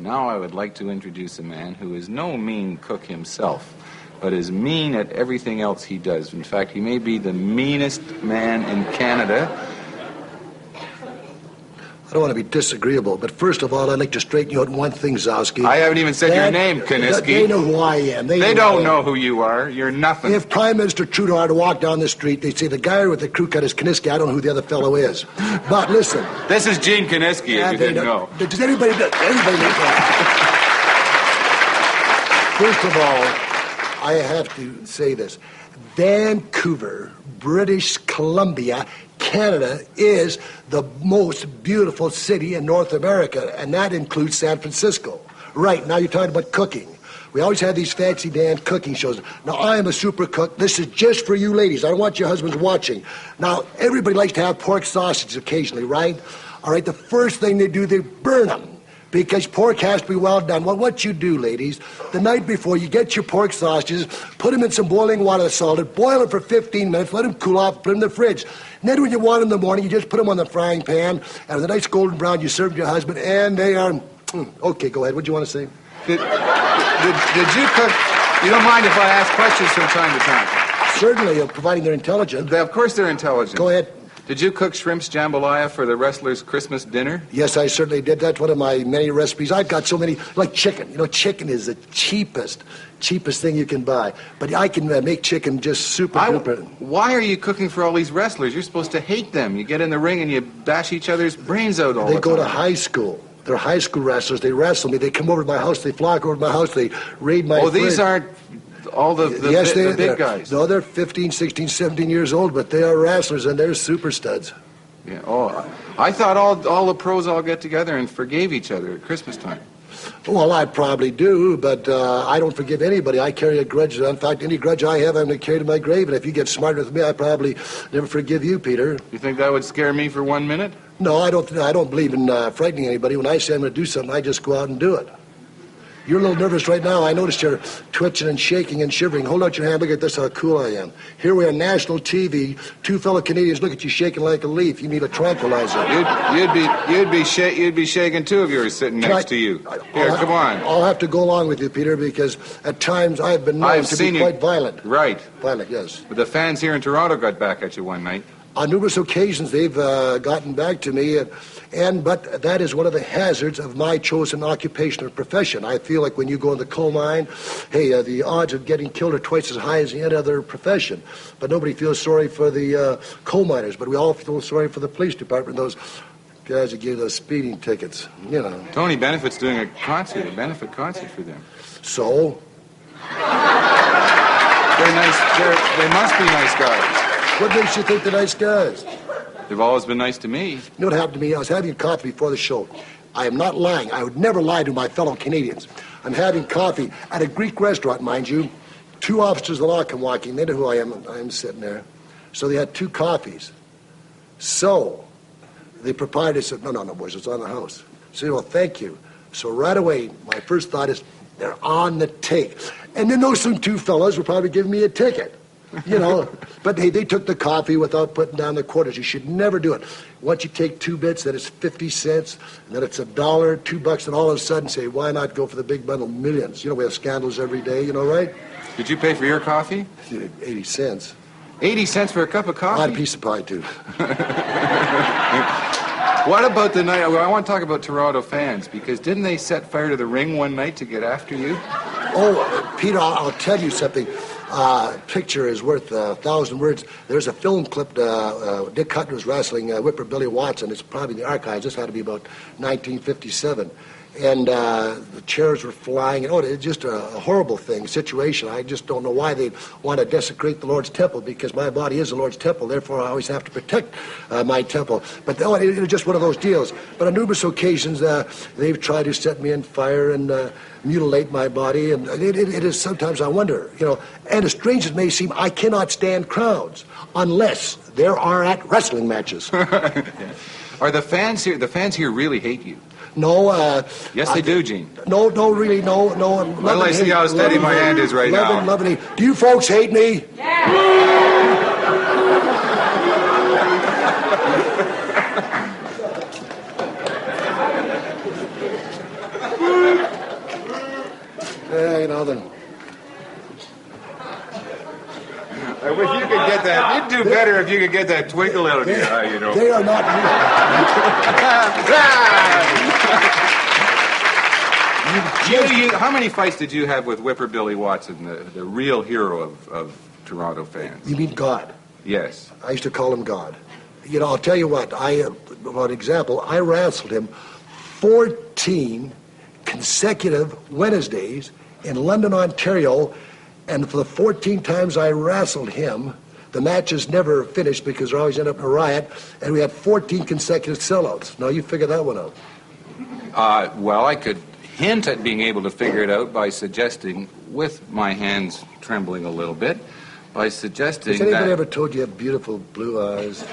And now I would like to introduce a man who is no mean cook himself, but is mean at everything else he does. In fact, he may be the meanest man in Canada. I don't want to be disagreeable, but first of all, I'd like to straighten you out in one thing, Zowski. I haven't even said your name, Kiniski. They know who I am. They don't know who you are. You're nothing. If Prime Minister Trudeau were to walk down the street, they'd say, the guy with the crew cut is Kiniski. I don't know who the other fellow is. But listen. This is Gene Kiniski, if you didn't know. Does anybody know that? First of all, I have to say this. Vancouver, British Columbia, Canada is the most beautiful city in North America, and that includes San Francisco. Right, now you're talking about cooking. We always have these fancy damn cooking shows. Now, I am a super cook. This is just for you ladies. I don't want your husbands watching. Now, everybody likes to have pork sausages occasionally, right? All right, the first thing they do, they burn them, because pork has to be well done. Well, what you do, ladies, the night before, you get your pork sausages, put them in some boiling water that's salted, boil them for 15 minutes, let them cool off, put them in the fridge. And then when you want them in the morning, you just put them on the frying pan, and with a nice golden brown, you serve your husband, and they are... Okay, go ahead. What do you want to say? Did you cook... You don't mind if I ask questions from time to time? Certainly, providing they're intelligent. Of course they're intelligent. Go ahead. Did you cook shrimps jambalaya for the wrestlers' Christmas dinner? Yes, I certainly did. That's one of my many recipes. I've got so many, like chicken. You know, chicken is the cheapest thing you can buy. But I can make chicken just super duper. Why are you cooking for all these wrestlers? You're supposed to hate them. You get in the ring and you bash each other's brains out all the time. They go to high school. They're high school wrestlers. They wrestle me. They come over to my house. They flock over to my house. They raid my fridge. These aren't all the big guys. No, they're 15, 16, 17 years old, but they are wrestlers, and they're super studs. Yeah. Oh, I thought all the pros all get together and forgave each other at Christmas time. Well, I probably do, but I don't forgive anybody. I carry a grudge. In fact, any grudge I have, I'm going to carry to my grave. And if you get smarter with me, I probably never forgive you, Peter. You think that would scare me for 1 minute? No, I don't believe in frightening anybody. When I say I'm going to do something, I just go out and do it. You're a little nervous right now. I noticed you're twitching and shaking and shivering. Hold out your hand. Look at this, how cool I am. Here we are on national TV. Two fellow Canadians look at you shaking like a leaf. You need a tranquilizer. You'd be shaking too if you were sitting next to you. Here, come on. I'll have to go along with you, Peter, because at times I've been known to be quite violent. Right. Violent, yes. But the fans here in Toronto got back at you one night. On numerous occasions, they've gotten back to me, but that is one of the hazards of my chosen occupation or profession. I feel like when you go in the coal mine, hey, the odds of getting killed are twice as high as any other profession. But nobody feels sorry for the coal miners, but we all feel sorry for the police department, those guys that give those speeding tickets, you know. Tony Benefit's doing a benefit concert for them. So? They're nice. They must be nice guys. What makes you think they're nice guys? They've always been nice to me. You know what happened to me? I was having coffee before the show. I am not lying. I would never lie to my fellow Canadians. I'm having coffee at a Greek restaurant, mind you. Two officers of the law come walking. They know who I am. I'm sitting there. So they had two coffees. So the proprietor said, no, boys, it's on the house. I said, well, thank you. So right away, my first thought is, they're on the take. And then those two fellows were probably giving me a ticket. You know, but hey, they took the coffee without putting down the quarters. You should never do it. Once you take 2 bits, then it's 50 cents, and then it's $1, $2, and all of a sudden say, why not go for the big bundle, millions? You know, we have scandals every day, you know, right? Did you pay for your coffee? 80 cents. 80 cents for a cup of coffee? I had a piece of pie, too. What about the night? Well, I want to talk about Toronto fans, because didn't they set fire to the ring one night to get after you? Oh, Peter, I'll tell you something. Picture is worth 1,000 words. There's a film clip. Dick Hutton was wrestling Whipper Billy Watson. It's probably in the archives. This had to be about 1957. And the chairs were flying. Oh, it's just a horrible situation. I just don't know why they want to desecrate the Lord's temple, because my body is the Lord's temple. Therefore, I always have to protect my temple. But it was just one of those deals. But on numerous occasions, they've tried to set me on fire and mutilate my body. And it is sometimes I wonder, you know, and as strange as it may seem, I cannot stand crowds unless there are at wrestling matches. Are the fans here really hate you? No. Yes, they do, Gene. No, really, no. Well, I see how steady my hand is right now. Loving. Do you folks hate me? Yeah. You know, then. I wish you could get that. You'd do better if you could get that twinkle out of your eye, you know. They are not How many fights did you have with Whipper Billy Watson, the real hero of Toronto fans? You mean God? Yes. I used to call him God. You know, I'll tell you what. For example, I wrestled him 14 consecutive Wednesdays in London, Ontario, and for the 14 times I wrestled him, the matches never finished because they always end up in a riot, and we had 14 consecutive sellouts. Now you figure that one out. Well, I could hint at being able to figure it out by suggesting, with my hands trembling a little bit, by suggesting Has anybody that... ever told you have beautiful blue eyes?